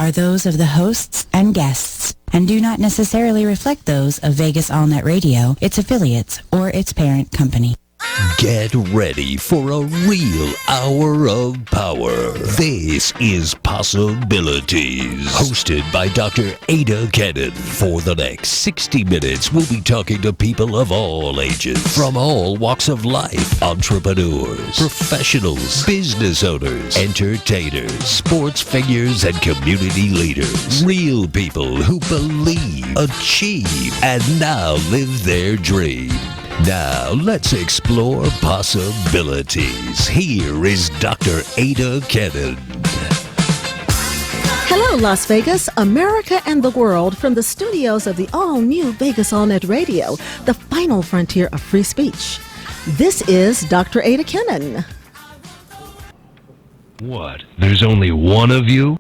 are those of the hosts and guests and do not necessarily reflect those of Vegas Allnet Radio, its affiliates, or its parent company. Get ready for a real hour of power. This is Possibilities, hosted by Dr. Adah Cannon. For the next 60 minutes, we'll be talking to people of all ages, from all walks of life, entrepreneurs, professionals, business owners, entertainers, sports figures, and community leaders. Real people who believe, achieve, and now live their dream. Now, let's explore possibilities. Here is Dr. Adah Cannon. Hello, Las Vegas, America, and the world from the studios of the all-new Vegas Allnet Radio, the final frontier of free speech. This is Dr. Adah Cannon. What? There's only one of you?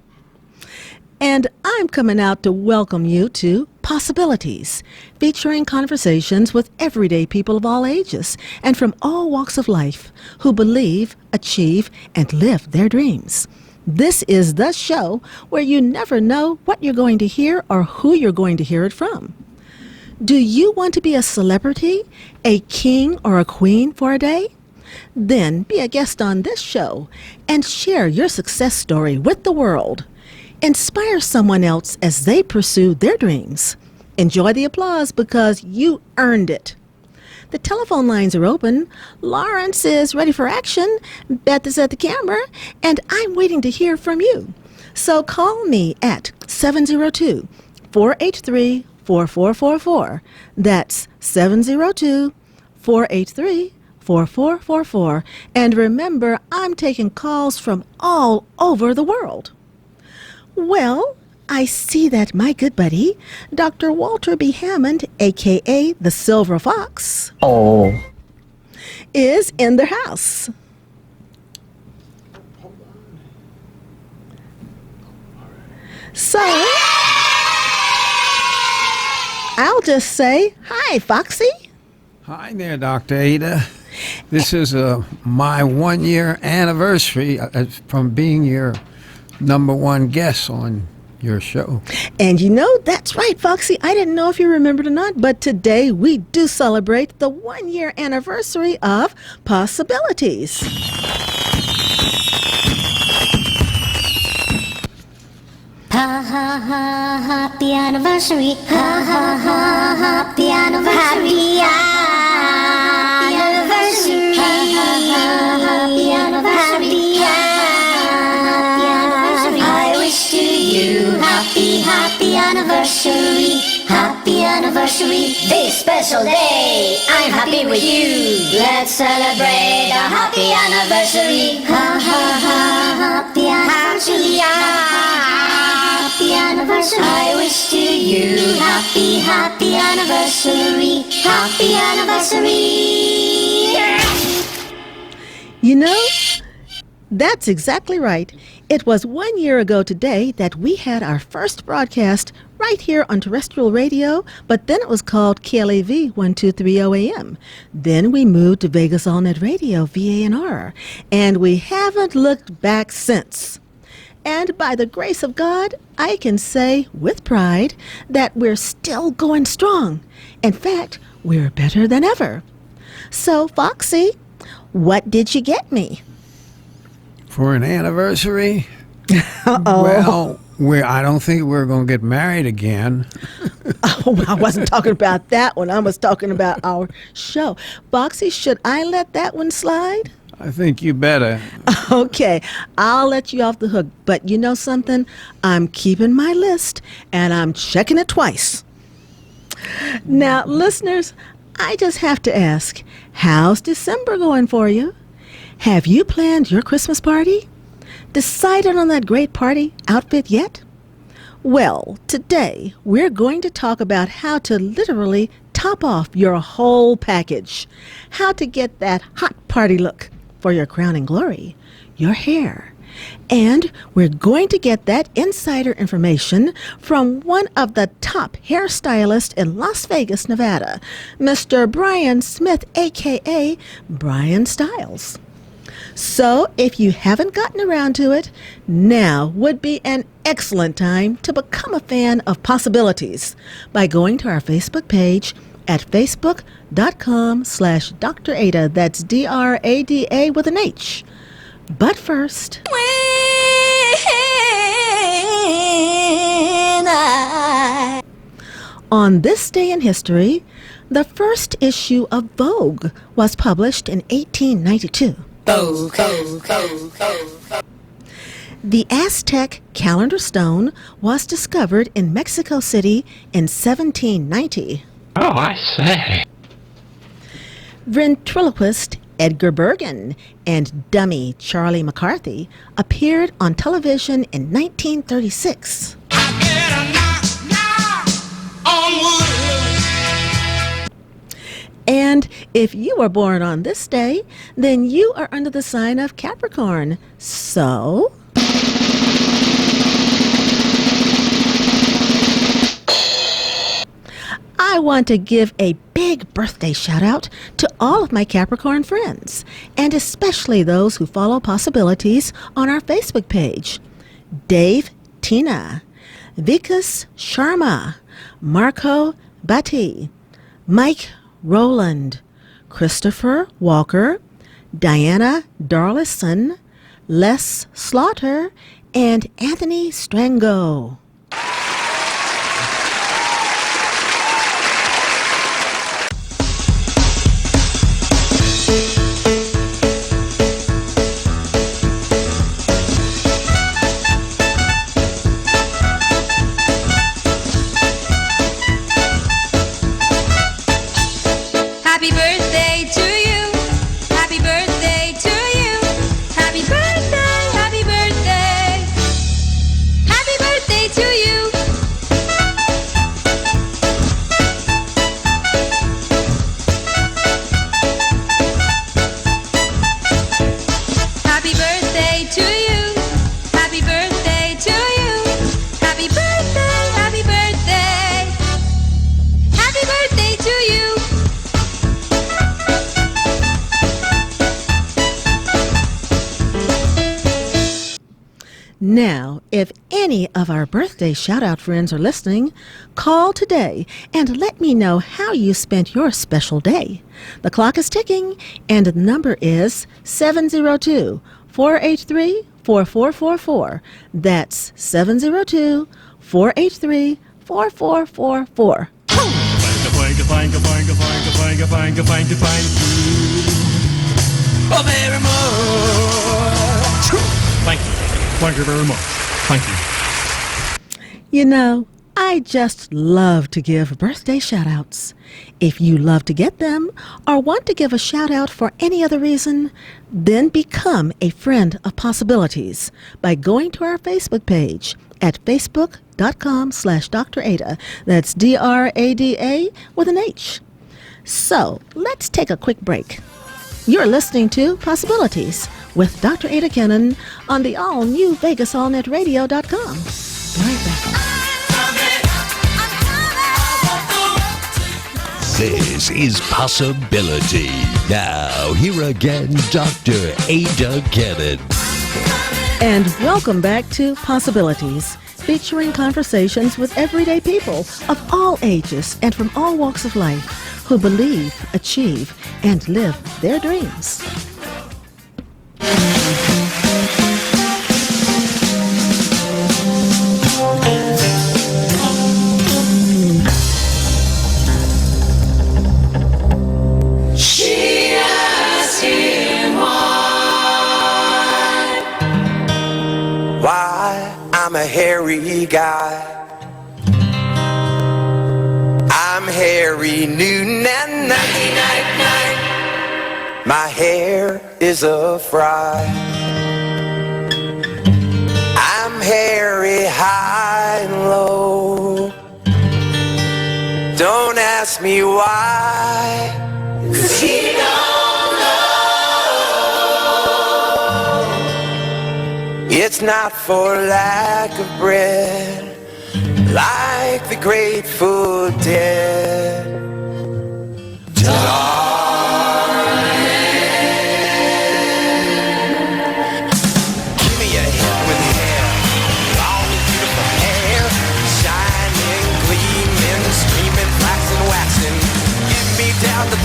And I'm coming out to welcome you to Possibilities, featuring conversations with everyday people of all ages and from all walks of life who believe, achieve, and live their dreams. This is the show where you never know what you're going to hear or who you're going to hear it from. Do you want to be a celebrity, a king or a queen for a day? Then be a guest on this show and share your success story with the world. Inspire someone else as they pursue their dreams. Enjoy the applause because you earned it. The telephone lines are open. Lawrence is ready for action. Beth is at the camera, and I'm waiting to hear from you. So call me at 702-483-4444. That's 702-483-4444. And remember, I'm taking calls from all over the world. Well, I see that my good buddy, Dr. Walter B. Hammond, a.k.a. the Silver Fox, is in the house. So, I'll just say, hi, Foxy. Hi there, Dr. Adah. This is my 1-year anniversary from being your number one guest on your show. And you know, that's right, Foxy. I didn't know if you remembered or not, but today we do celebrate the 1-year anniversary of Possibilities. Ha ha ha, happy anniversary. Ha ha ha, happy anniversary. Happy anniversary. Ha ha ha, happy anniversary. I wish to you happy anniversary. Happy anniversary, this special day. I'm happy with you. Let's celebrate a happy anniversary. Ha ha ha, happy anniversary. Happy anniversary. I wish to you happy anniversary. Happy anniversary. You know, that's exactly right. It was 1 year ago today that we had our first broadcast right here on terrestrial radio, but then it was called KLAV 1230 AM. Then we moved to Vegas Allnet Radio, VANR, and we haven't looked back since. And by the grace of God, I can say with pride that we're still going strong. In fact, we're better than ever. So, Foxy, what did you get me? For an anniversary? Uh-oh. Well, I don't think we're going to get married again. Oh, I wasn't talking about that one. I was talking about our show. Foxy, should I let that one slide? I think you better. Okay, I'll let you off the hook. But you know something? I'm keeping my list, and I'm checking it twice. Now, listeners, I just have to ask, how's December going for you? Have you planned your Christmas party? Decided on that great party outfit yet? Well, today we're going to talk about how to literally top off your whole package. How to get that hot party look for your crowning glory, your hair. And we're going to get that insider information from one of the top hairstylists in Las Vegas, Nevada, Mr. Brian Smith, a.k.a. Brian Styles. So, if you haven't gotten around to it, now would be an excellent time to become a fan of Possibilities by going to our Facebook page at facebook.com/Dr. Adah. That's DRADA with an H. But first, on this day in history, the first issue of Vogue was published in 1892. The Aztec calendar stone was discovered in Mexico City in 1790. Oh, I say. Ventriloquist Edgar Bergen and dummy Charlie McCarthy appeared on television in 1936. And if you were born on this day, then you are under the sign of Capricorn. So, I want to give a big birthday shout out to all of my Capricorn friends, and especially those who follow Possibilities on our Facebook page. Dave Tina, Vikas Sharma, Marco Batti, Mike Roland, Christopher Walker, Diana Darlison, Les Slaughter, and Anthony Strango. Happy birthday to you. Happy birthday to you. Happy birthday, happy birthday. Happy birthday to you. Happy birthday to you. Happy birthday to you. Happy birthday, happy birthday. Happy birthday to you. Now, if any of our birthday shout-out friends are listening, call today and let me know how you spent your special day. The clock is ticking, and the number is 702-483-4444. That's 702-483-4444. Thank you. Thank you very much. Thank you. You know, I just love to give birthday shout-outs. If you love to get them or want to give a shout-out for any other reason, then become a friend of Possibilities by going to our Facebook page at facebook.com/Dr. Adah. That's DRADA with an H. So, let's take a quick break. You're listening to Possibilities with Dr. Adah Cannon on the all-new VegasAllNetRadio.com. Right back. This is Possibility. Now, here again, Dr. Adah Cannon. And welcome back to Possibilities, featuring conversations with everyday people of all ages and from all walks of life who believe, achieve, and live their dreams. She asked him why I'm a hairy guy. I'm Harry Newton and night. My hair is a fry. I'm hairy high and low. Don't ask me why, 'cause he don't know. It's not for lack of bread, like the Grateful Dead. Darling,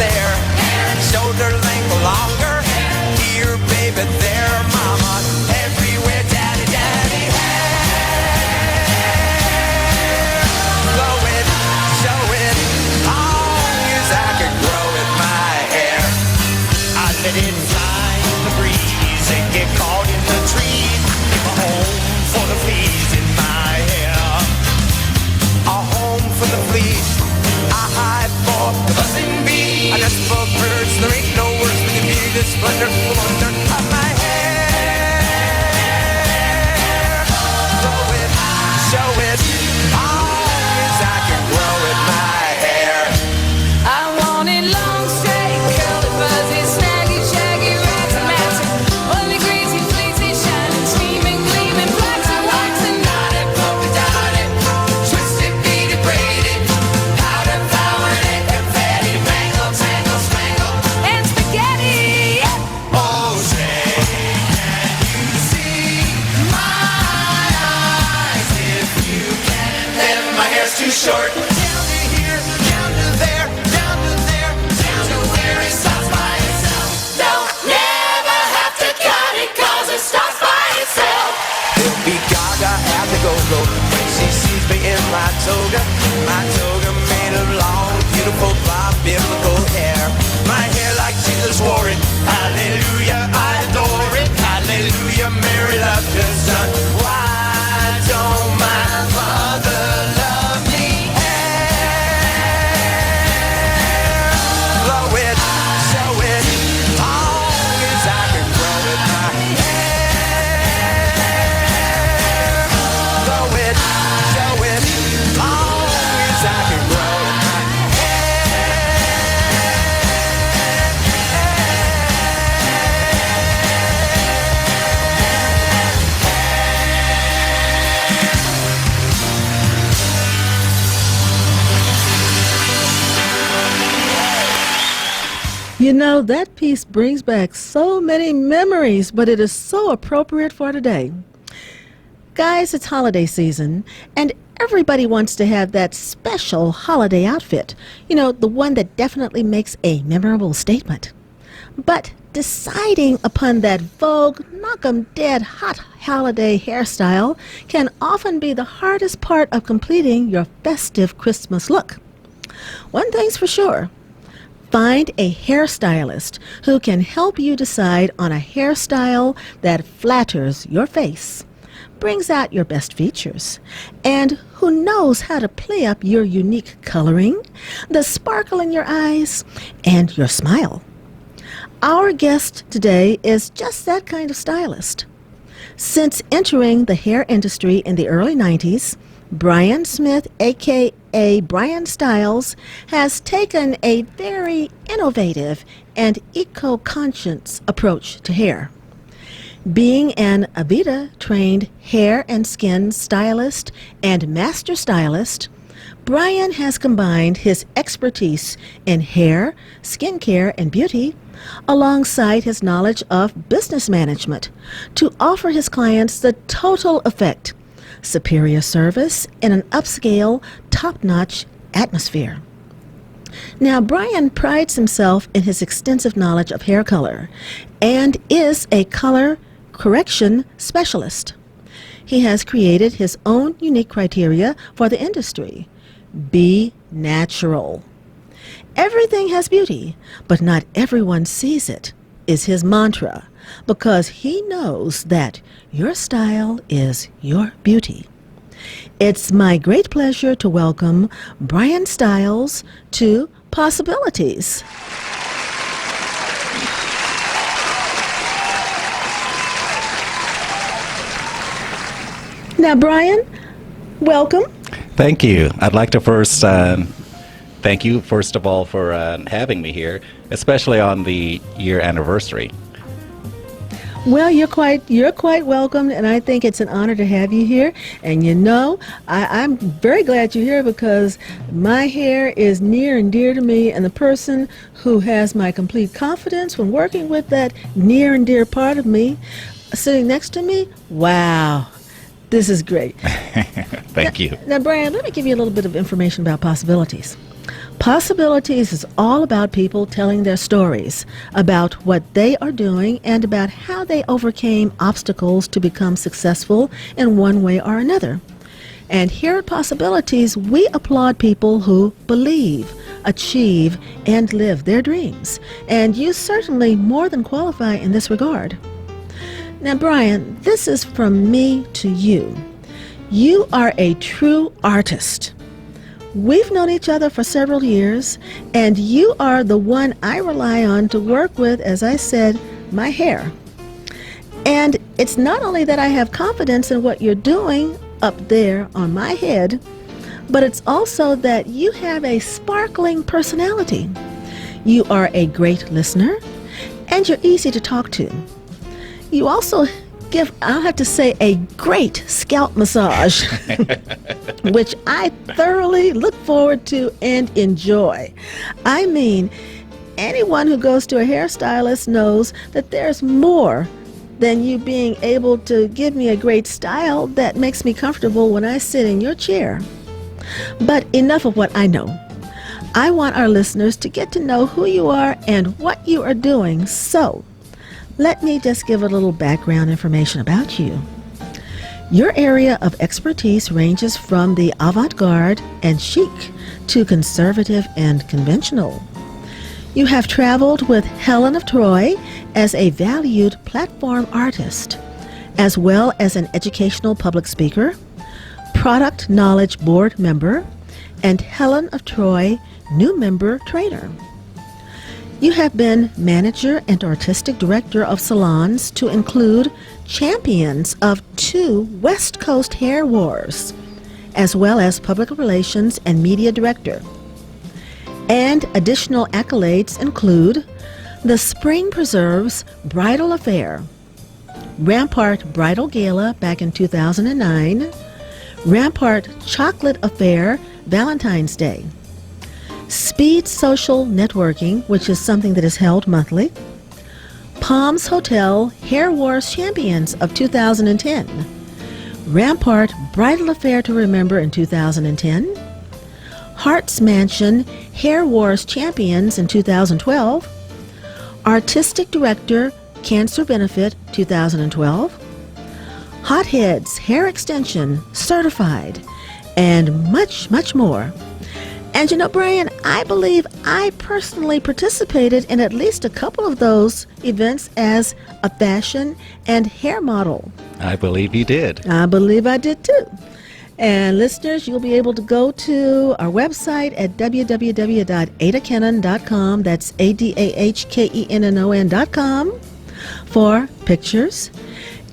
there. Shoulder length longer. Here, baby, there, mama. Everywhere, daddy, daddy, hair. Blow it, show it, long as I can grow it, my hair. I let it fly in the breeze and get caught in the trees. Leave a home for the fleas in my hair. A home for the fleas. I hide for the buzzing bee. I nest for birds. There ain't no worse than to be the splendor, wonder of my hair. Throw it, show it, long as I can grow it, my hair. I want it long, straight, curly, fuzzy, snaggy, shaggy, waxy, maxy, oily, greasy, fleecy, shining, steaming, gleaming, flaxy, waxy, knotted, polka dotted, twisted, beaded, braided, powder, flowered, and confetti, mangled, tangled, spangled, and spaghetti. Oh, say, can you see my eyes? If you can, then my hair's too short. Down to here, down to there, down to there, down to where it stops by itself. Don't never have to cut it 'cause it stops by itself. It'll be Gaga at the go-go when she sees me in my toga made of long, beautiful, blonde, biblical hair. My hair like Jesus wore it. Hallelujah, I adore it. Hallelujah, Mary loved her son. Why don't my mother love me? Hair, blow it, show it, long as I can grow it. My hair, blow it, show it, long as I can grow it. My You know, that piece brings back so many memories, but it is so appropriate for today. Guys, it's holiday season, and everybody wants to have that special holiday outfit. You know, the one that definitely makes a memorable statement. But deciding upon that vogue, knock 'em dead hot holiday hairstyle can often be the hardest part of completing your festive Christmas look. One thing's for sure. Find a hairstylist who can help you decide on a hairstyle that flatters your face, brings out your best features, and who knows how to play up your unique coloring, the sparkle in your eyes, and your smile. Our guest today is just that kind of stylist. Since entering the hair industry in the early 90s, Brian Smith, a.k.a. Brian Styles, has taken a very innovative and eco-conscious approach to hair. Being an Adah-trained hair and skin stylist and master stylist, Brian has combined his expertise in hair, skincare, and beauty alongside his knowledge of business management to offer his clients the total effect, superior service in an upscale, top-notch atmosphere. Now, Brian prides himself in his extensive knowledge of hair color and is a color correction specialist. He has created his own unique criteria for the industry. Be natural. Everything has beauty, but not everyone sees it, is his mantra, because he knows that your style is your beauty. It's my great pleasure to welcome Brian Styles to Possibilities. Now, Brian, welcome. Thank you. I'd like to first thank you, first of all, for having me here, especially on the year anniversary. Well, you're quite welcome, and I think it's an honor to have you here. And you know, I'm very glad you're here because my hair is near and dear to me, and the person who has my complete confidence when working with that near and dear part of me sitting next to me, wow, this is great. Thank you. Now, Brian, let me give you a little bit of information about Possibilities. Possibilities is all about people telling their stories, about what they are doing, and about how they overcame obstacles to become successful in one way or another. And here at Possibilities, we applaud people who believe, achieve, and live their dreams. And you certainly more than qualify in this regard. Now, Brian, this is from me to you. You are a true artist. We've known each other for several years, and you are the one I rely on to work with, as I said, my hair. And it's not only that I have confidence in what you're doing up there on my head, but it's also that you have a sparkling personality. You are a great listener, and you're easy to talk to. You also give, I'll have to say, a great scalp massage, which I thoroughly look forward to and enjoy. I mean, anyone who goes to a hairstylist knows that there's more than you being able to give me a great style that makes me comfortable when I sit in your chair. But enough of what I know. I want our listeners to get to know who you are and what you are doing, so let me just give a little background information about you. Your area of expertise ranges from the avant-garde and chic to conservative and conventional. You have traveled with Helen of Troy as a valued platform artist, as well as an educational public speaker, product knowledge board member, and Helen of Troy new member trainer. You have been manager and artistic director of salons to include champions of 2 West Coast hair wars, as well as public relations and media director. And additional accolades include the Spring Preserves Bridal Affair, Rampart Bridal Gala back in 2009, Rampart Chocolate Affair Valentine's Day, Speed Social Networking, which is something that is held monthly, Palms Hotel Hair Wars Champions of 2010, Rampart Bridal Affair to Remember in 2010, Hart's Mansion Hair Wars Champions in 2012, Artistic Director Cancer Benefit 2012, Hotheads Hair Extension Certified, and much, much more. And you know, Brian, I believe I personally participated in at least a couple of those events as a fashion and hair model. I believe you did. I believe I did too. And listeners, you'll be able to go to our website at www.adahkennon.com. That's ADAHKENNON.com for pictures.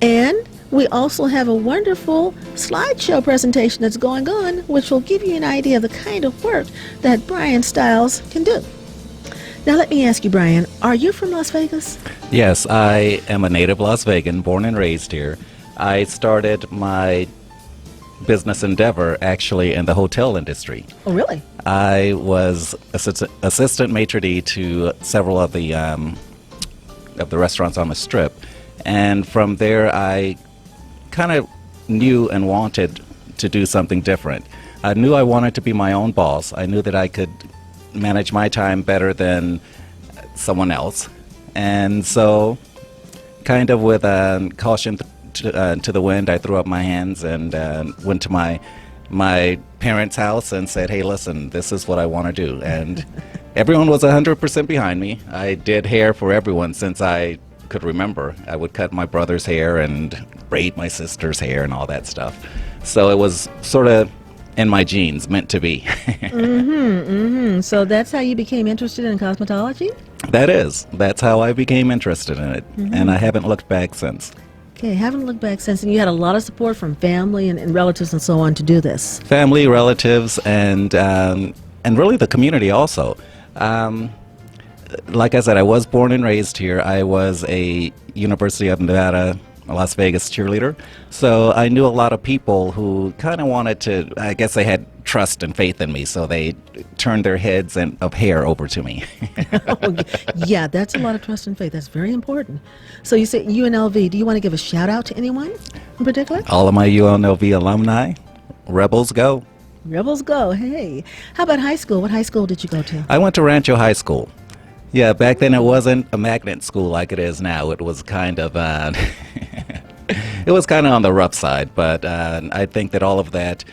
And we also have a wonderful slideshow presentation that's going on, which will give you an idea of the kind of work that Brian Styles can do. Now, let me ask you, Brian, are you from Las Vegas? Yes, I am a native Las Vegan, born and raised here. I started my business endeavor actually in the hotel industry. Oh, really? I was assistant maitre d' to several of the restaurants on the Strip, and from there I kind of knew and wanted to do something different. I knew I wanted to be my own boss. I knew that I could manage my time better than someone else, and so kind of with caution to the wind, I threw up my hands and went to my parents' house and said, hey, listen, this is what I want to do. And everyone was 100% behind me. I did hair for everyone since I could remember. I would cut my brother's hair and braid my sister's hair and all that stuff. So it was sort of in my genes, meant to be. So that's how you became interested in cosmetology? That's how I became interested in it. And I haven't looked back since. Okay, haven't looked back since, and you had a lot of support from family and relatives and so on to do this. Family, relatives, and really the community also. Like I said, I was born and raised here. I was a University of Nevada, Las Vegas cheerleader, so I knew a lot of people who kind of wanted to, I guess they had trust and faith in me, so they turned their heads of hair over to me. Yeah, that's a lot of trust and faith. That's very important. So you say UNLV. Do you want to give a shout out to anyone in particular? All of my UNLV alumni, Rebels go. Rebels go. Hey. How about high school? What high school did you go to? I went to Rancho High School. Yeah, back then it wasn't a magnet school like it is now. It was kind of it was kind of on the rough side, but I think that all of that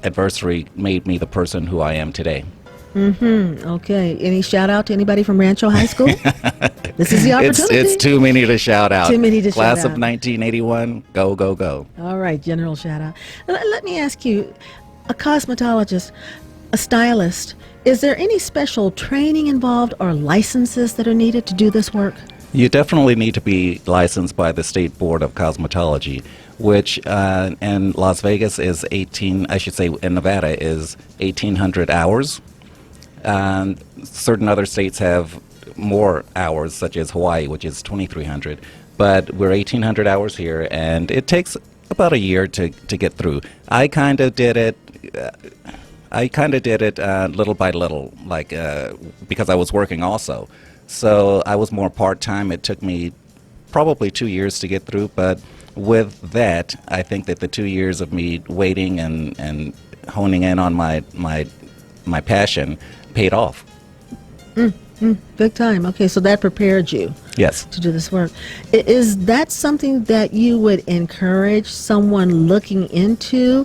adversity made me the person who I am today. Okay. Any shout out to anybody from Rancho High School? This is the opportunity. It's too many to shout out. Too many to Class shout of out. 1981, go, go, go. All right, general shout out. Let me ask you, a cosmetologist, a stylist, is there any special training involved or licenses that are needed to do this work? You definitely need to be licensed by the State Board of Cosmetology, which in Las Vegas is in Nevada is 1,800 hours. Certain other states have more hours, such as Hawaii, which is 2,300. But we're 1,800 hours here, and it takes about a year to get through. I kind of did it. Little by little, because I was working also. So I was more part-time. It took me probably 2 years to get through, but with that, I think that the 2 years of me waiting and honing in on my passion paid off. Big time. Okay, so that prepared you Yes. to do this work. Is that something that you would encourage someone looking into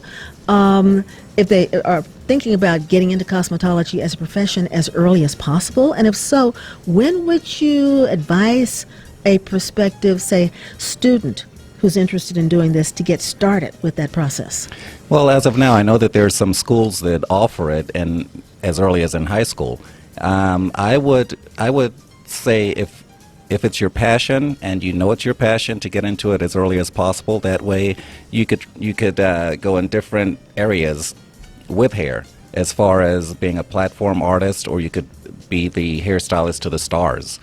if they are thinking about getting into cosmetology as a profession as early as possible? And if so, when would you advise a prospective, say, student who's interested in doing this to get started with that process? Well, as of now, I know that there are some schools that offer it, and as early as in high school. I would say if it's your passion and you know it's your passion, to get into it as early as possible. That way, you could go in different areas with hair, as far as being a platform artist, or you could be the hairstylist to the stars.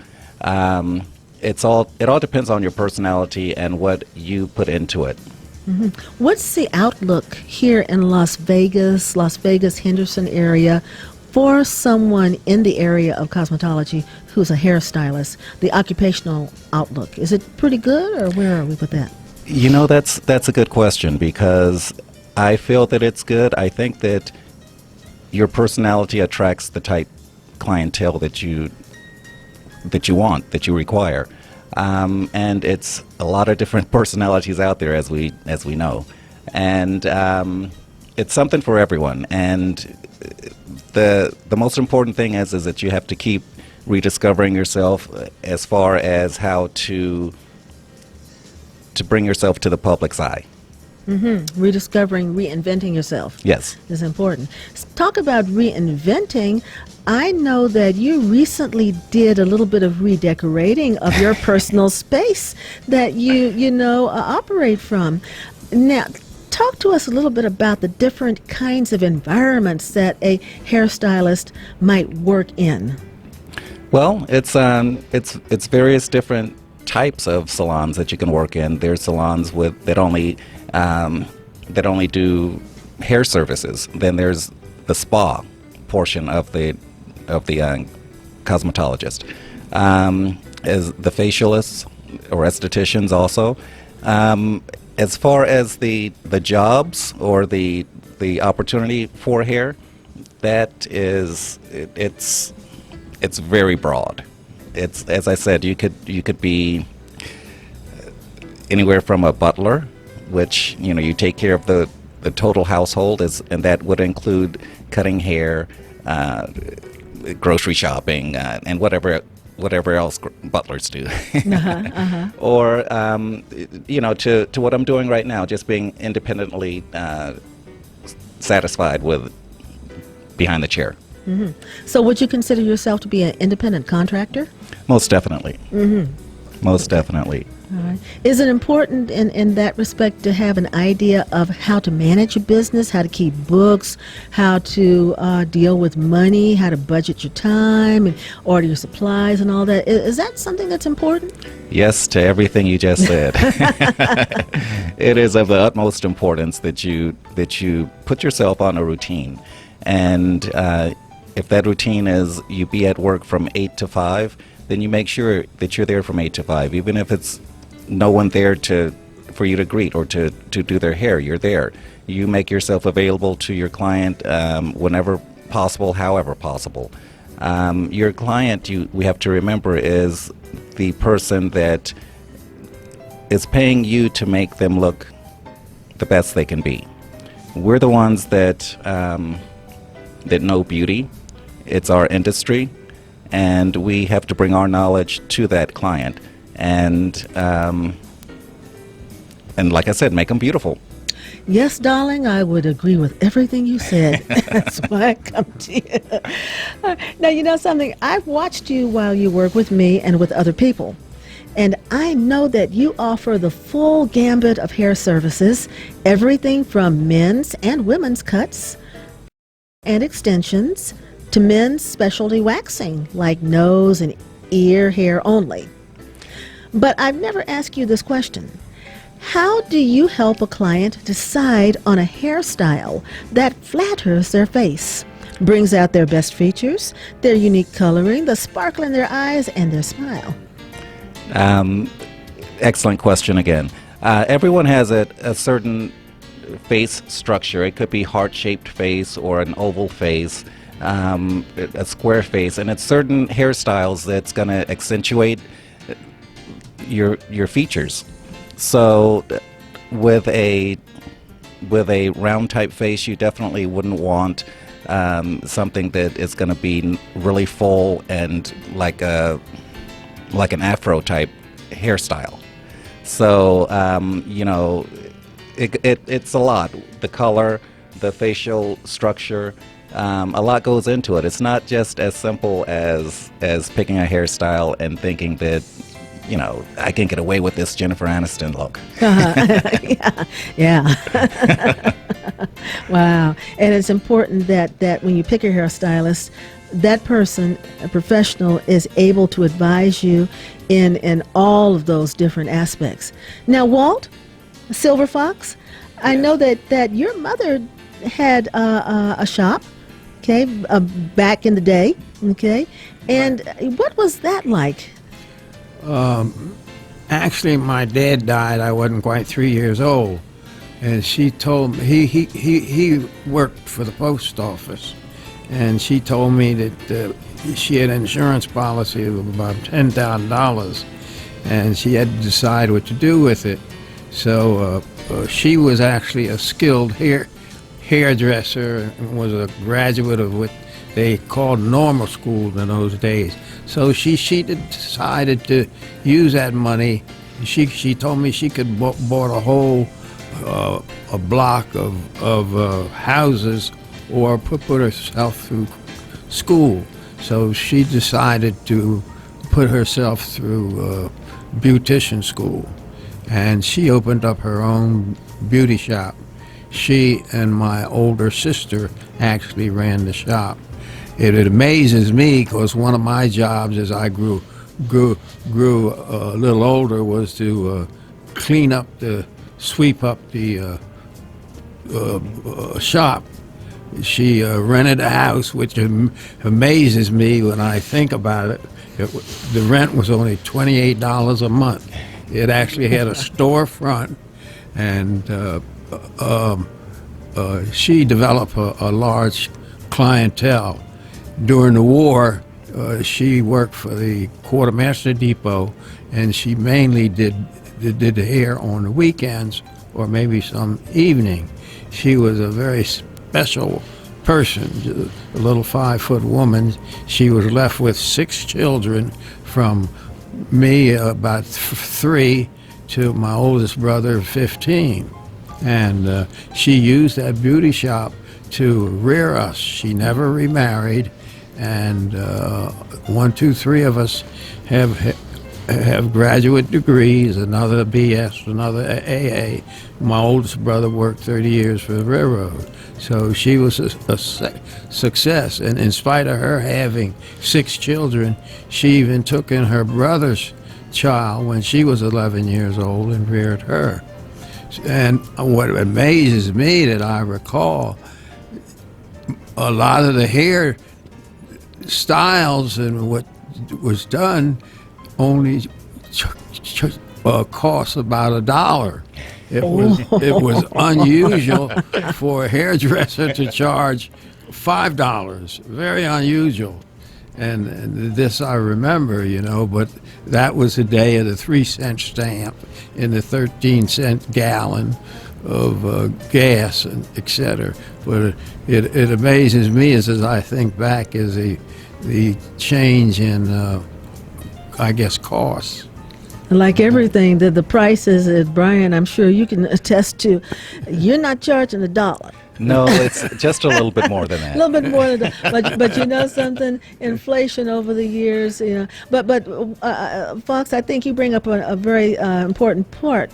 It all depends on your personality and what you put into it. What's the outlook here in Las Vegas, Henderson area, for someone in the area of cosmetology who's a hairstylist? The occupational outlook, is it pretty good, or where are we with that? You know, that's a good question, because I feel that it's good. I think that your personality attracts the type clientele that you want, that you require. And it's a lot of different personalities out there, as we know, and it's something for everyone. And the most important thing is that you have to keep rediscovering yourself, as far as how to bring yourself to the public's eye. Rediscovering, reinventing yourself. Yes. Is important. Talk about reinventing. I know that you recently did a little bit of redecorating of your personal space that you operate from. Now, talk to us a little bit about the different kinds of environments that a hairstylist might work in. Well, it's various different types of salons that you can work in. There's salons that only do hair services. Then there's the spa portion of the cosmetologist. As the facialists or estheticians also. As far as the jobs or the opportunity for hair, it's very broad. It's, as I said, you could be anywhere from a butler, which you take care of the total household, and that would include cutting hair, grocery shopping, and whatever else butlers do. Or to what I'm doing right now, just being independently satisfied with behind the chair. So would you consider yourself to be an independent contractor? Most definitely. Most definitely. All right. Is it important in that respect to have an idea of how to manage a business, how to keep books, how to deal with money, how to budget your time and order your supplies and all that? Is that something that's important? Yes, to everything you just said. It is of the utmost importance that you put yourself on a routine. And if that routine is you be at work from 8 to 5, then you make sure that you're there from 8 to 5, even if it's no one there for you to greet or to do their hair. You're there. You make yourself available to your client whenever possible, however possible. Your client, we have to remember, is the person that is paying you to make them look the best they can be. We're the ones that know beauty. It's our industry, and we have to bring our knowledge to that client, and like I said, make them beautiful. Yes, darling, I would agree with everything you said. That's why I come to you. Now, you know something? I've watched you while you work with me and with other people. And I know that you offer the full gambit of hair services, everything from men's and women's cuts and extensions to men's specialty waxing, like nose and ear hair only. But I've never asked you this question. How do you help a client decide on a hairstyle that flatters their face, brings out their best features, their unique coloring, the sparkle in their eyes, and their smile? Excellent question again. Everyone has a certain face structure. It could be heart-shaped face or an oval face, a square face, and it's certain hairstyles that's going to accentuate your features. So with a round type face, you definitely wouldn't want something that is going to be really full and like an afro type hairstyle. So it's a lot. The color, the facial structure, a lot goes into it. It's not just as simple as picking a hairstyle and thinking that, I can get away with this Jennifer Aniston look. Yeah. Wow. And it's important that when you pick a hairstylist, that person, a professional, is able to advise you in all of those different aspects. Now, Walt, Silver Fox, I know that your mother had a shop, okay, back in the day, okay? And what was that like? Actually, my dad died. I wasn't quite 3 years old, and she told me he worked for the post office, and she told me that she had an insurance policy of about $10,000, and she had to decide what to do with it. So she was actually a skilled hairdresser and was a graduate of what they called normal school in those days. So she decided to use that money. She told me she could bought a whole a block of houses or put herself through school. So she decided to put herself through beautician school, and she opened up her own beauty shop. She and my older sister actually ran the shop. It amazes me because one of my jobs as I grew a little older was to sweep up the shop. She rented a house, which amazes me when I think about it. The rent was only $28 a month. It actually had a storefront, and she developed a large clientele. During the war, she worked for the Quartermaster Depot, and she mainly did the hair on the weekends or maybe some evening. She was a very special person, a little 5-foot woman. She was left with 6 children from me, about 3, to my oldest brother, 15. And she used that beauty shop to rear us. She never remarried, and 1, 2, 3 of us have graduate degrees, another BS, another AA. My oldest brother worked 30 years for the railroad. So she was a success, and in spite of her having 6 children, she even took in her brother's child when she was 11 years old and reared her. And what amazes me that I recall, a lot of the hair styles and what was done only cost about $1. It was unusual for a hairdresser to charge $5. Very unusual. And this I remember, but that was the day of the 3-cent stamp and the 13-cent gallon of gas, and et cetera. But it amazes me as I think back is the change in, I guess, costs. Like everything, the prices, Brian, I'm sure you can attest to, you're not charging $1. No, it's just a little bit more than A that. little bit more than that, but you know something, inflation over the years, But Fox, I think you bring up a very important point.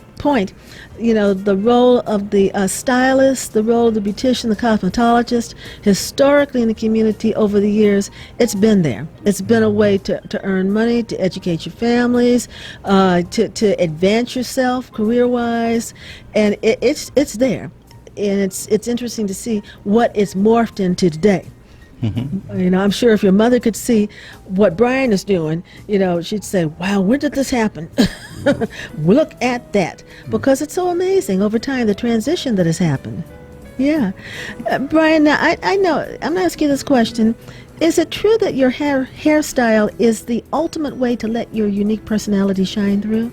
The role of the stylist, the role of the beautician, the cosmetologist, historically in the community over the years, it's been there. It's been a way to earn money, to educate your families, to advance yourself career-wise, and it's there. And it's interesting to see what it's morphed into today. Mm-hmm. I'm sure if your mother could see what Brian is doing, she'd say, wow, when did this happen? Look at that. Because it's so amazing over time, the transition that has happened. Yeah. Brian, now I know, I'm going to ask you this question. Is it true that your hairstyle is the ultimate way to let your unique personality shine through?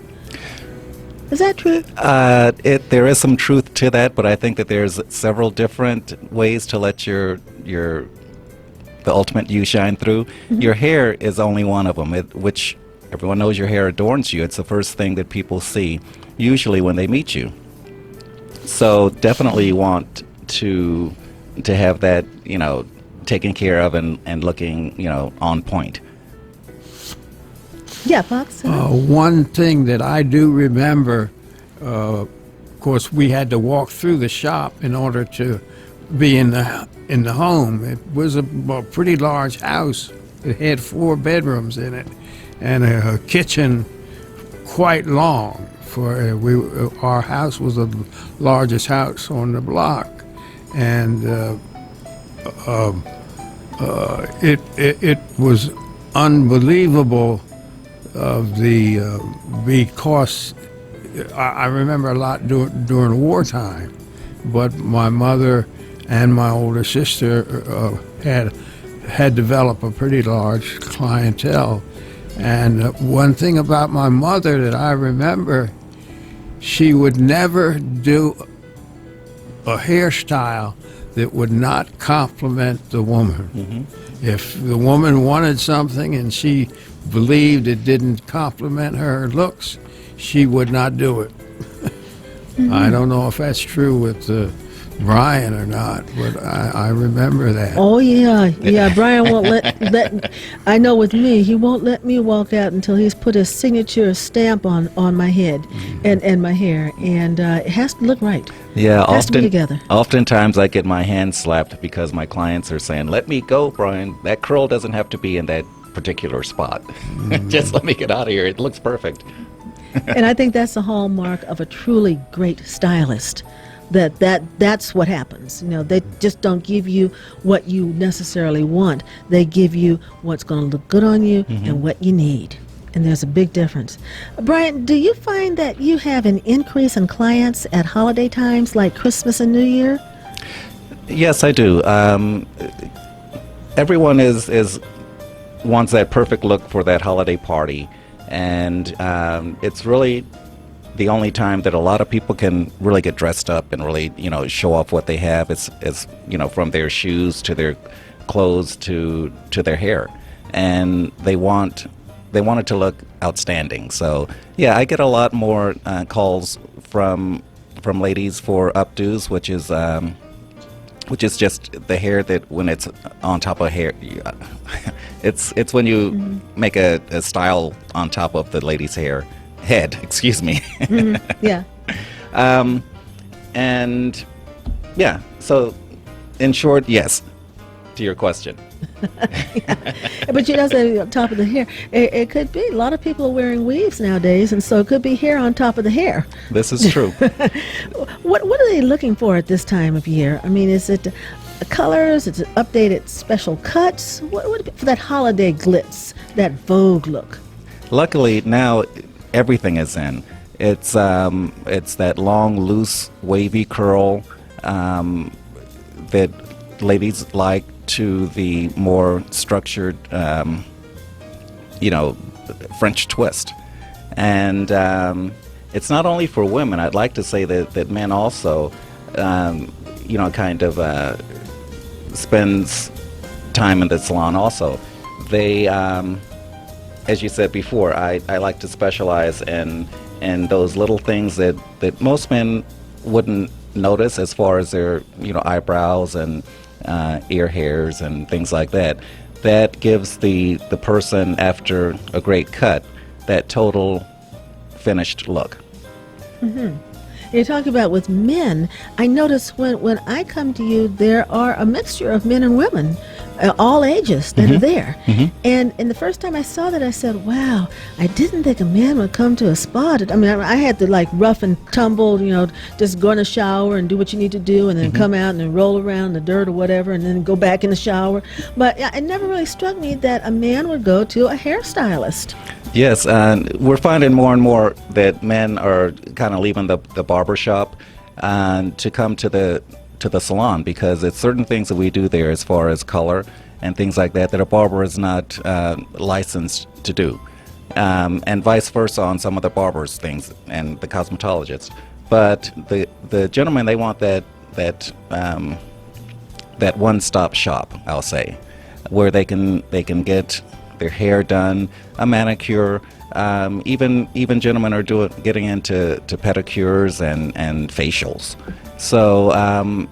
Is that true? There is some truth to that, but I think that there's several different ways to let the ultimate you shine through. Mm-hmm. Your hair is only one of them, which everyone knows your hair adorns you. It's the first thing that people see, usually when they meet you. So definitely you want to have that, taken care of and looking, on point. Yeah, Fox. One thing that I do remember, of course, we had to walk through the shop in order to be in the home. It was a pretty large house. It had 4 bedrooms in it, and a kitchen quite long. Our house was the largest house on the block, and it was unbelievable. Because I remember a lot during wartime, but my mother and my older sister had developed a pretty large clientele. And one thing about my mother that I remember, she would never do a hairstyle that would not compliment the woman. Mm-hmm. If the woman wanted something and she believed it didn't compliment her looks, she would not do it. Mm-hmm. I don't know if that's true with Brian or not, but I remember that. Oh yeah. Brian won't let. I know with me, he won't let me walk out until he's put his signature stamp on my head, mm-hmm. and my hair, and it has to look right. Yeah, it has to be together. Oftentimes I get my hand slapped because my clients are saying, "Let me go, Brian. That curl doesn't have to be in that particular spot. Mm-hmm. Just let me get out of here. It looks perfect." And I think that's the hallmark of a truly great stylist. That's what happens. They just don't give you what you necessarily want. They give you what's going to look good on you, mm-hmm. and what you need. And there's a big difference. Brian, do you find that you have an increase in clients at holiday times like Christmas and New Year? Yes, I do. Everyone wants that perfect look for that holiday party, and it's really the only time that a lot of people can really get dressed up and really, show off what they have. It's from their shoes to their clothes to their hair, and they want it to look outstanding. So yeah, I get a lot more calls from ladies for updos, which is just the hair that when it's on top of hair, it's when you mm-hmm. make a style on top of the lady's head, excuse me. Mm-hmm. Yeah. And yeah, so in short, yes, to your question. Yeah. But say on top of the hair, it could be, a lot of people are wearing weaves nowadays, and so it could be hair on top of the hair. This is true. What are they looking for at this time of year? I mean, is it colors? Is it updated special cuts? What for that holiday glitz, that Vogue look? Luckily, now everything is in. It's that long, loose, wavy curl that ladies like to the more structured, French twist. And it's not only for women. I'd like to say that men also, kind of spends time in the salon also. They, as you said before, I like to specialize in those little things that most men wouldn't notice, as far as their eyebrows and ear hairs and things like that. That gives the person, after a great cut, that total finished look. Mm-hmm. You're talking about with men. I notice when I come to you, there are a mixture of men and women, all ages that are there. Mm-hmm. And the first time I saw that, I said, wow, I didn't think a man would come to a spa. I had to like rough and tumble, just go in the shower and do what you need to do, and then come out and then roll around in the dirt or whatever, and then go back in the shower. But it never really struck me that a man would go to a hairstylist. Yes, we're finding more and more that men are kind of leaving the barber shop to come to the salon, because it's certain things that we do there, as far as color and things like that a barber is not licensed to do, and vice versa on some of the barbers' things and the cosmetologists. But the gentlemen, they want that one-stop shop, I'll say, where they can get their hair done, a manicure. Even gentlemen are getting into pedicures and facials. So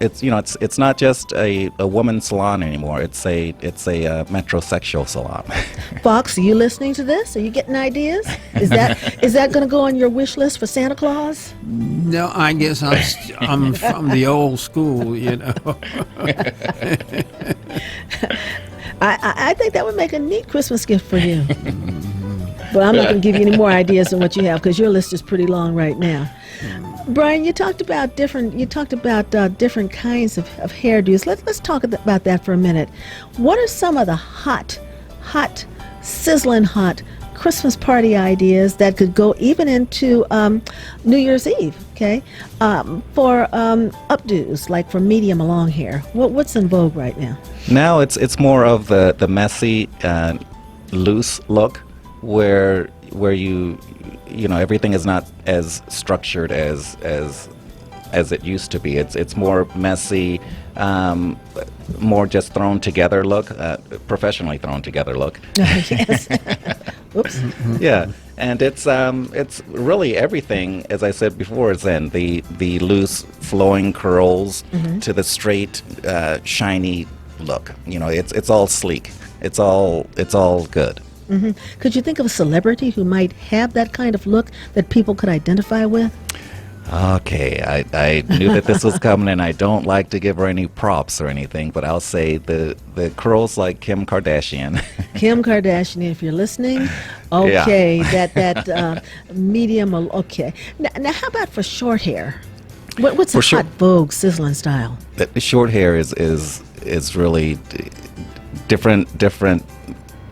it's not just a woman's salon anymore. It's a metrosexual salon. Fox, are you listening to this? Are you getting ideas? Is that going to go on your wish list for Santa Claus? No, I guess I'm from the old school, I think that would make a neat Christmas gift for you. But I'm not going to give you any more ideas than what you have, because your list is pretty long right now. Brian, you talked about different kinds of hairdos. Let's talk about that for a minute. What are some of the hot, sizzling hot Christmas party ideas that could go even into New Year's Eve? Okay, for updos, like for medium or long hair. What's in vogue right now? Now it's more of the messy, loose look, where you everything is not as structured as it used to be. It's more messy, more just thrown together look, professionally thrown together look. Yes. Oops. Yeah, and it's really everything, as I said before, is in the loose flowing curls to the straight shiny look. It's all sleek. It's all good. Mm-hmm. Could you think of a celebrity who might have that kind of look that people could identify with? Okay, I knew that this was coming, and I don't like to give her any props or anything, but I'll say the curls like Kim Kardashian. Kim Kardashian, if you're listening, okay, Yeah. that medium, okay. Now, how about for short hair? What's For a sure. hot vogue sizzling style? The short hair is really different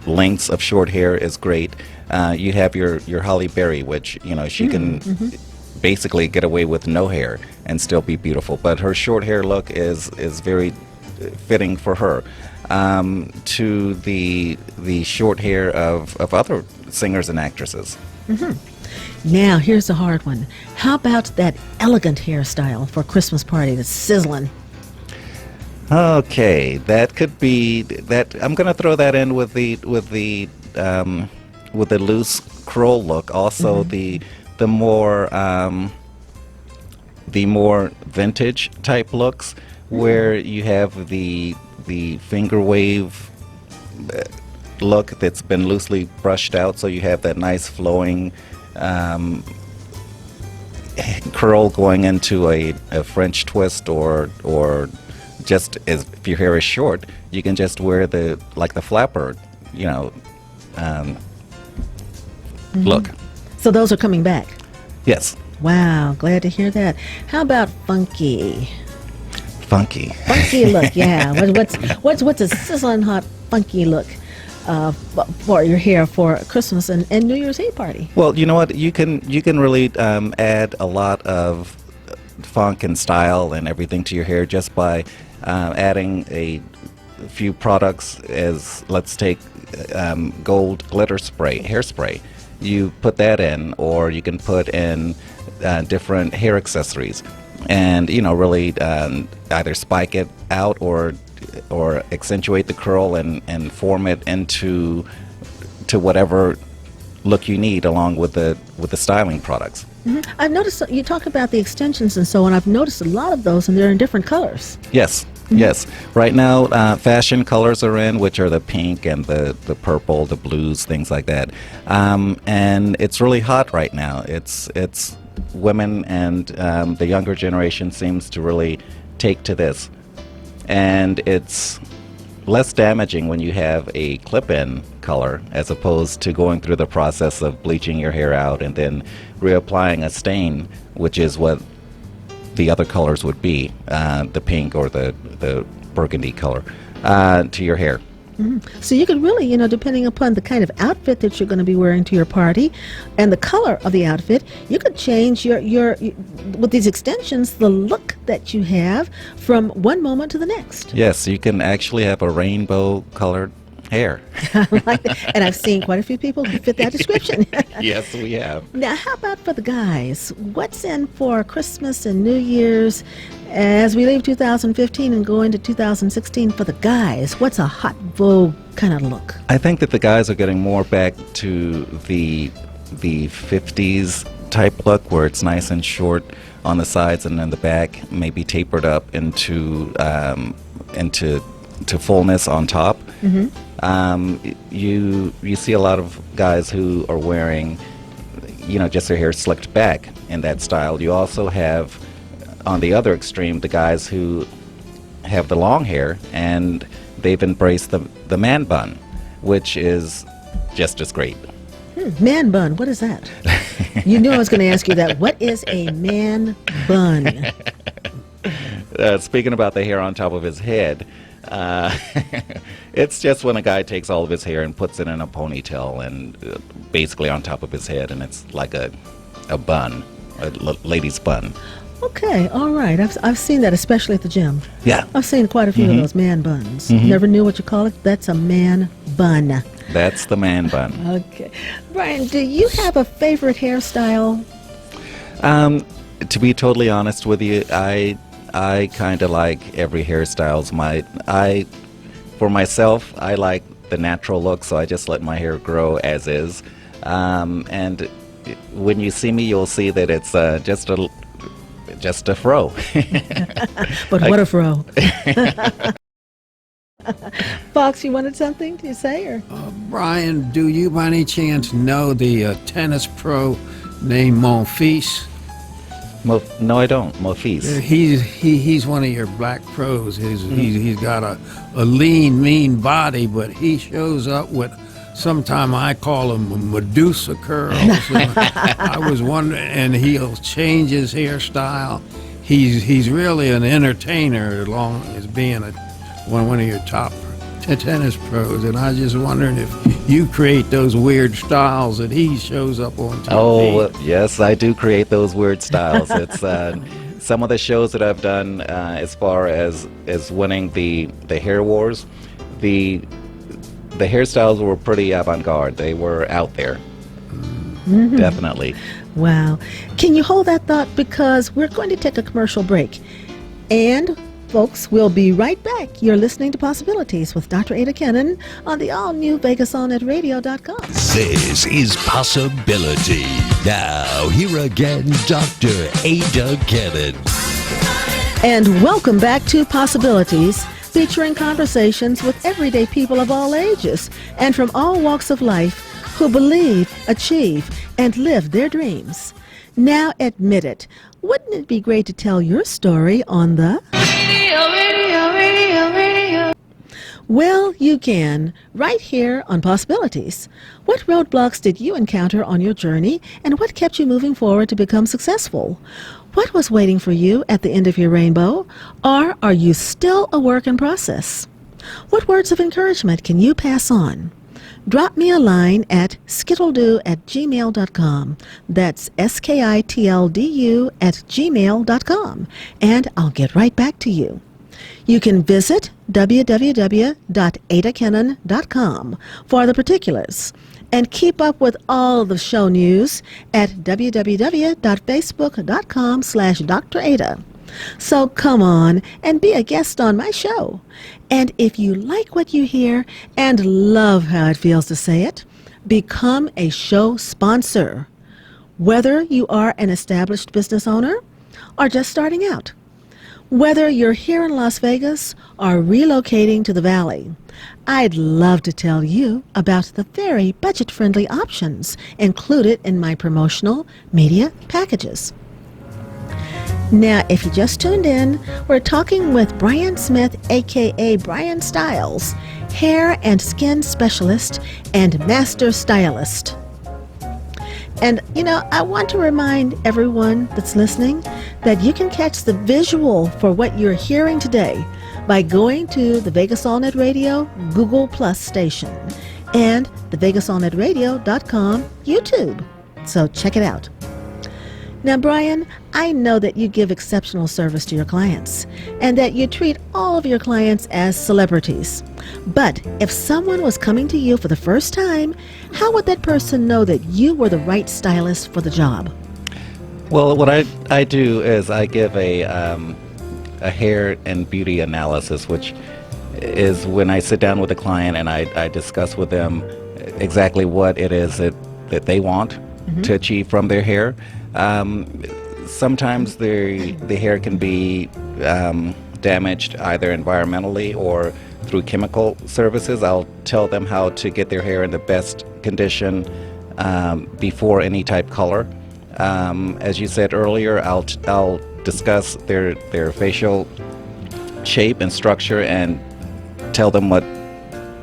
lengths of short hair is great. You have your Holly Berry, which she can basically get away with no hair and still be beautiful, but her short hair look is very fitting for her. To the short hair of other singers and actresses. Now, here's a hard one. How about that elegant hairstyle for a Christmas party that's sizzling? Okay, that could be that. I'm going to throw that in with the loose curl look. Also, the more vintage type looks, where you have the finger wave look that's been loosely brushed out, so you have that nice flowing curl going into a French twist, or just if your hair is short, you can just wear the flapper, look. So those are coming back. Yes. Wow, glad to hear that. How about funky? Funky. Funky look, yeah. What's a sizzling hot funky look? for your hair for Christmas and New Year's Eve party? Well, you know what? You can really add a lot of funk and style and everything to your hair just by adding a few products. As let's take gold glitter spray, hairspray. You put that in, or you can put in different hair accessories, and really either spike it out or accentuate the curl and form it into whatever look you need, along with the styling products. I've noticed you talk about the extensions and so on. I've noticed a lot of those, and they're in different colors. Yes. Yes. Right now, fashion colors are in, which are the pink and the purple, the blues, things like that. And it's really hot right now. It's women and the younger generation seems to really take to this. And it's less damaging when you have a clip-in color as opposed to going through the process of bleaching your hair out and then reapplying a stain, which is what the other colors would be, the pink or the burgundy color, to your hair. So you could really, depending upon the kind of outfit that you're going to be wearing to your party and the color of the outfit, you could change your with these extensions, the look that you have from one moment to the next. Yes, you can actually have a rainbow colored hair. I like that. And I've seen quite a few people who fit that description. Yes, we have. Now, how about for the guys? What's in for Christmas and New Year's as we leave 2015 and go into 2016 for the guys? What's a hot vogue kind of look? I think that the guys are getting more back to the 50s type look, where it's nice and short on the sides and in the back, maybe tapered up into fullness on top. You see a lot of guys who are wearing, just their hair slicked back in that style. You also have, on the other extreme, the guys who have the long hair and they've embraced the man bun, which is just as great. Man bun, what is that? You knew I was going to ask you that. What is a man bun? Speaking about the hair on top of his head, it's just when a guy takes all of his hair and puts it in a ponytail and basically on top of his head, and it's like a bun, a lady's bun. Okay, all right. I've seen that, especially at the gym. Yeah. I've seen quite a few of those man buns. Never knew what you call it. That's a man bun. That's the man bun. Okay. Brian, do you have a favorite hairstyle? To be totally honest with you, I kind of like every hairstyles. For myself, I like the natural look, so I just let my hair grow as is. And when you see me, you'll see that it's just a fro. But what a fro. Fox, you wanted something to say? Or? Brian, do you by any chance know the tennis pro named Monfils? No, I don't. Monfils. He's one of your black pros. He's got a lean, mean body, but he shows up with, sometime I call them Medusa curls. I was wondering, and he'll change his hairstyle. He's really an entertainer, along as being one of your top tennis pros. And I was just wondering if you create those weird styles that he shows up on TV. Oh, yes, I do create those weird styles. It's some of the shows that I've done as far as winning the hair wars. The hairstyles were pretty avant-garde. They were out there. Definitely. Wow. Can you hold that thought, because we're going to take a commercial break. And folks, we'll be right back. You're listening to Possibilities with Dr. Adah Kennan on the all-new VegasOnNetRadio.com. This is Possibility. Now, here again, Dr. Adah Kennan. And welcome back to Possibilities, featuring conversations with everyday people of all ages and from all walks of life who believe, achieve, and live their dreams. Now admit it. Wouldn't it be great to tell your story on the Radio. Well, you can, right here on Possibilities. What roadblocks did you encounter on your journey, and what kept you moving forward to become successful? What was waiting for you at the end of your rainbow, or are you still a work in process? What words of encouragement can you pass on? drop me a line at skittledo@gmail.com. That's skitldu@gmail.com, and I'll get right back to you. You can visit www.adahkennan.com for the particulars, and keep up with all the show news at www.facebook.com/Dr. Adah. So come on and be a guest on my show. And if you like what you hear and love how it feels to say it, become a show sponsor. Whether you are an established business owner or just starting out, whether you're here in Las Vegas or relocating to the Valley, I'd love to tell you about the very budget-friendly options included in my promotional media packages. Now, if you just tuned in, we're talking with Brian Smith, a.k.a. Brian Styles, hair and skin specialist and master stylist. And, I want to remind everyone that's listening that you can catch the visual for what you're hearing today by going to the Vegas All Net Radio Google Plus station and the VegasAllNetRadio.com YouTube. So check it out. Now, Brian, I know that you give exceptional service to your clients and that you treat all of your clients as celebrities. But if someone was coming to you for the first time, how would that person know that you were the right stylist for the job? Well, what I do is I give a hair and beauty analysis, which is when I sit down with a client and I discuss with them exactly what it is that they want to achieve from their hair. Sometimes the hair can be damaged either environmentally or through chemical services. I'll tell them how to get their hair in the best condition before any type color. As you said earlier, I'll discuss their facial shape and structure and tell them what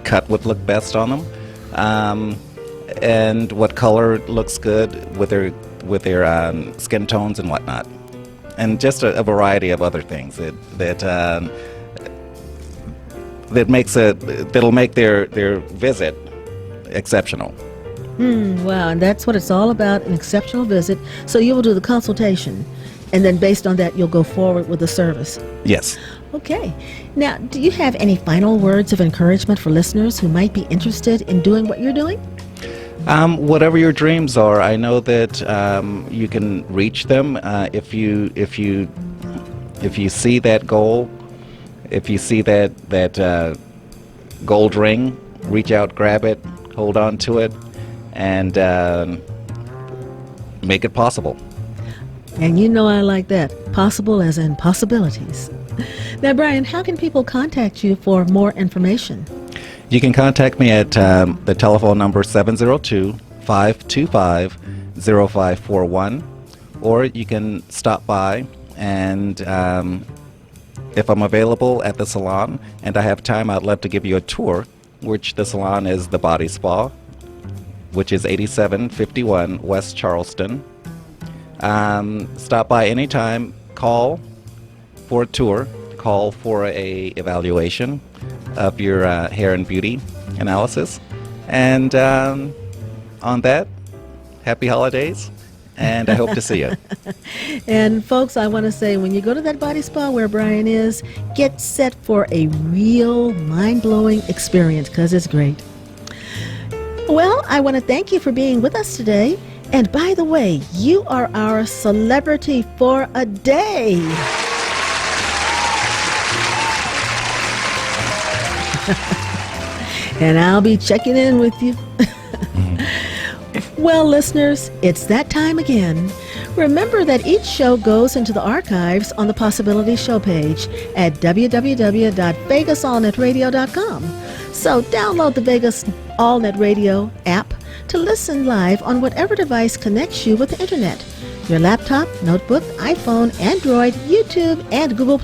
cut would look best on them, and what color looks good with their skin tones and whatnot, and just a variety of other things that'll make their visit exceptional. Wow, and that's what it's all about, an exceptional visit. So you will do the consultation, and then based on that, you'll go forward with the service. Yes. Okay. Now, do you have any final words of encouragement for listeners who might be interested in doing what you're doing? Whatever your dreams are, I know that you can reach them if you see that goal, if you see that gold ring, reach out, grab it, hold on to it, and make it possible. And I like that. Possible as in possibilities. Now, Brian, how can people contact you for more information? You can contact me at the telephone number 702-525-0541, or you can stop by, and if I'm available at the salon and I have time, I'd love to give you a tour, which the salon is the Body Spa, which is 8751 West Charleston. Stop by anytime, call for a tour, call for a evaluation of your hair and beauty analysis. And on that, happy holidays, and I hope to see you. And folks, I want to say, when you go to that body spa where Brian is, get set for a real mind-blowing experience, because it's great. Well, I want to thank you for being with us today. And by the way, you are our celebrity for a day. And I'll be checking in with you. Well, listeners, it's that time again. Remember that each show goes into the archives on the Possibility Show page at www.VegasAllNetRadio.com. So download the Vegas All Net Radio app to listen live on whatever device connects you with the internet. Your laptop, notebook, iPhone, Android, YouTube, and Google+.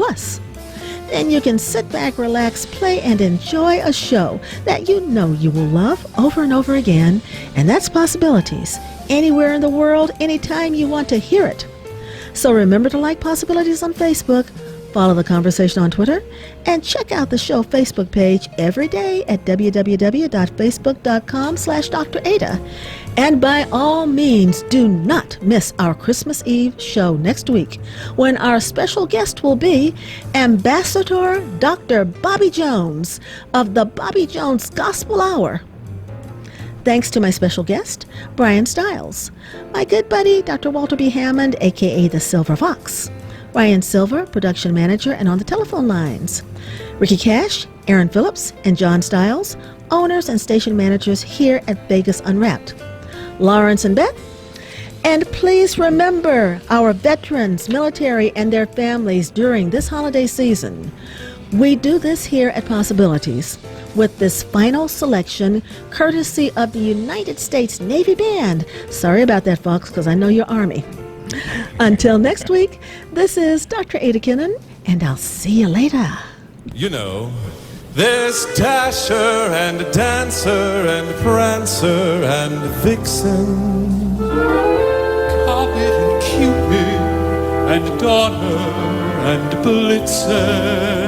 Then you can sit back, relax, play, and enjoy a show that you know you will love over and over again. And that's Possibilities. Anywhere in the world, anytime you want to hear it. So remember to like Possibilities on Facebook, Follow the conversation on Twitter and check out the show Facebook page every day at www.facebook.com/Dr. Adah. And by all means, do not miss our Christmas Eve show next week when our special guest will be Ambassador Dr. Bobby Jones of the Bobby Jones Gospel Hour. Thanks to my special guest, Brian Stiles, my good buddy, Dr. Walter B. Hammond, a.k.a. the Silver Fox, Ryan Silver, production manager, and on the telephone lines, Ricky Cash, Aaron Phillips, and John Stiles, owners and station managers here at Vegas Unwrapped, Lawrence and Beth. And please remember our veterans, military, and their families during this holiday season. We do this here at Possibilities with this final selection courtesy of the United States Navy Band. Sorry about that, Fox, because I know you're Army. Until next week, this is Dr. Adah Kinnan, and I'll see you later. You know, there's Dasher and a Dancer and a Prancer and a Vixen, Comet and Cupid and Donner and Blitzen.